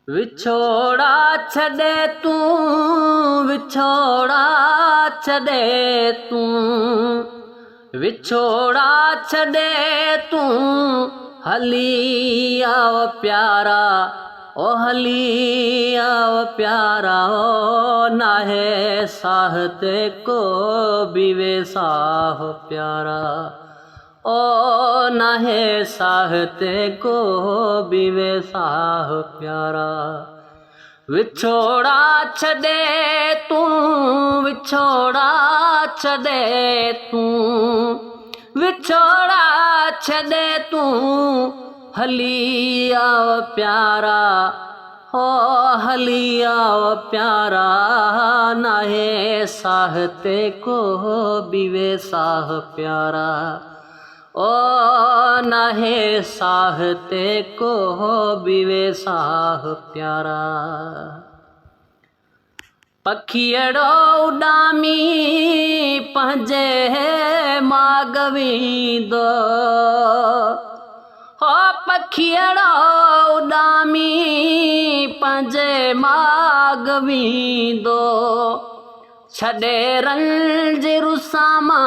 विछोड़ा छॾे तूं, विछोड़ा छॾे तूं, विछोड़ा छॾे तूं, हली आव प्यारा, ओ हली आव प्यारा, ओ नाहे साह ते को भी वे साह प्यारा, ओ नाहे साह ते को भी वे साह प्यारा। विछोड़ा छॾे तूं, विछोड़ा छॾे तूं, विछोड़ा छॾे तूं, हली आव प्यारा, हो हली आव प्यारा, नाहे साह ते को भी वे साह प्यारा, ओ नाहे साह ते को भी वे साह प्यारा। पखियड़ो उॾामी पंहिंजे मागवींदो, हो पखियड़ो उॾामी पंहिंजे मागवींदो, छॾे रंज रुसामा,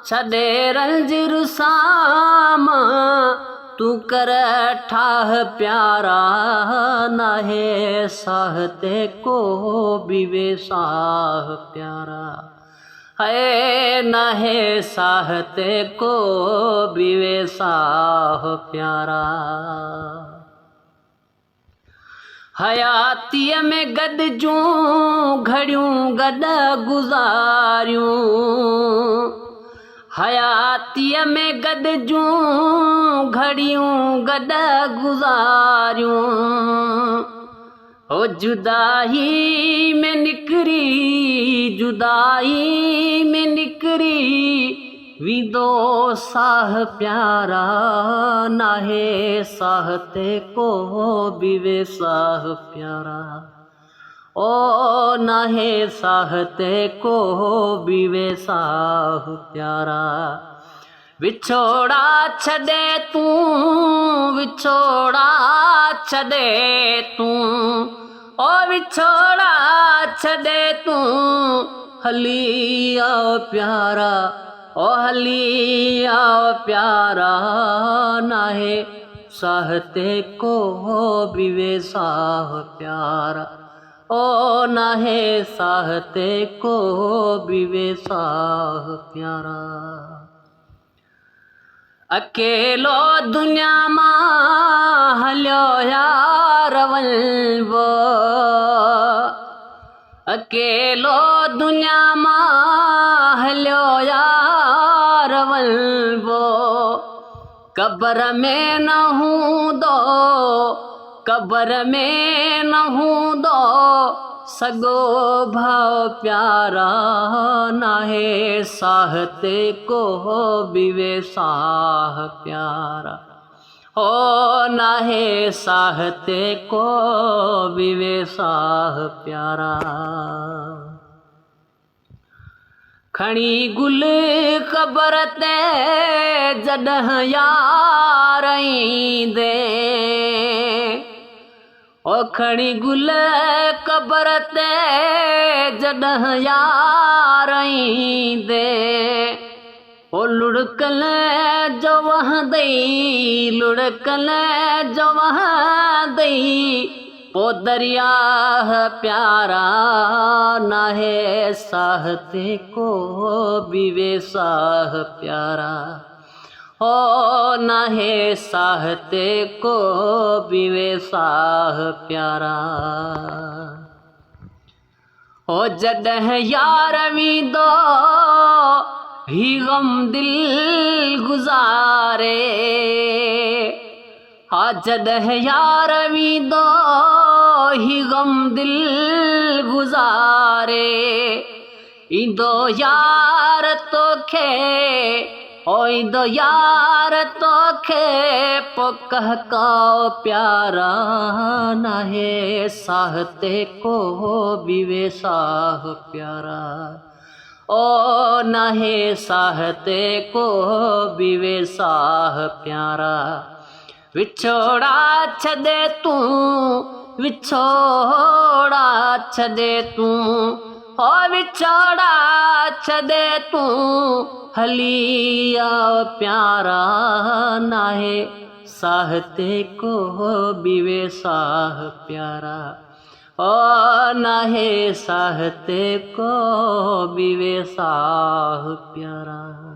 छॾे रंज रुसामा, तूं कर ठाह प्यारा, नाहे साह ते को भी वे साह प्यारा, है नाहे साह ते को भी वे साह प्यारा। हयातीअ में गॾिजूं घड़ियूं गॾ गुज़ारियूं, हयातीअ में गॾिजूं घड़ियूं गॾ गुज़ारियूं, ओ जुदाई में निकिरी, जुदाई में निकिरी, वींदो साह प्यारा, नाहे साह ते को भी वे साह प्यारा, ओ नाहे साह ते को भी वे साह प्यारा। विछोड़ा छॾे तूं, विछोड़ा छॾे तूं, ओ विछोड़ा छॾे तूं, हली आओ प्यारा, ओ हली आओ प्यारा, नाहे साह ते को भी वे साह प्यारा, ओ नाहे साह ते को भी वे साह प्यारा। अकेलो दुनिया मां हलियो यार वञिबो, अकेलो दुनिया मां हलियो यार वञिबो, क़बर में न हूंदो, क़बर में न हूंदो, सॻो भाउ प्यारा, नाहे साह ते को भी वे साह प्यारा, हो नाहे साह ते को भी वे साह प्यारा। खणी गुल क़बर ते जॾहिं यार ईंदे, ओ खणी गुल क़बर ते जॾहिं यार ईंदे, ओ लुढ़कल जो वहंदई, लुढ़कल जो वहंदई, पो दरिया प्यारा, नाहे साह ते को भी वे साह प्यारा, ओ नाहे साह ते को भी वे साह प्यारा। ओ जॾहिं यार वींदो ही गम दिल गुज़ारे, हा जॾहिं यार वींदो ही गम दिल गुज़ारे, ईंदो यार तोखे, ओ ईंदो यार तोखे, पो कहकाओ प्यारा, नाहे साह ते को भी वे साह प्यारा, ओ नाहे साह ते को भी वे साह प्यारा। विछोड़ा छॾे तूं, विछोड़ा छदे तू हो विछोड़ा छदे तू हलिया प्यारा नाहे साहते को बिवे साह प्यारा ओ नाहे साहते को बिवे साह प्यारा।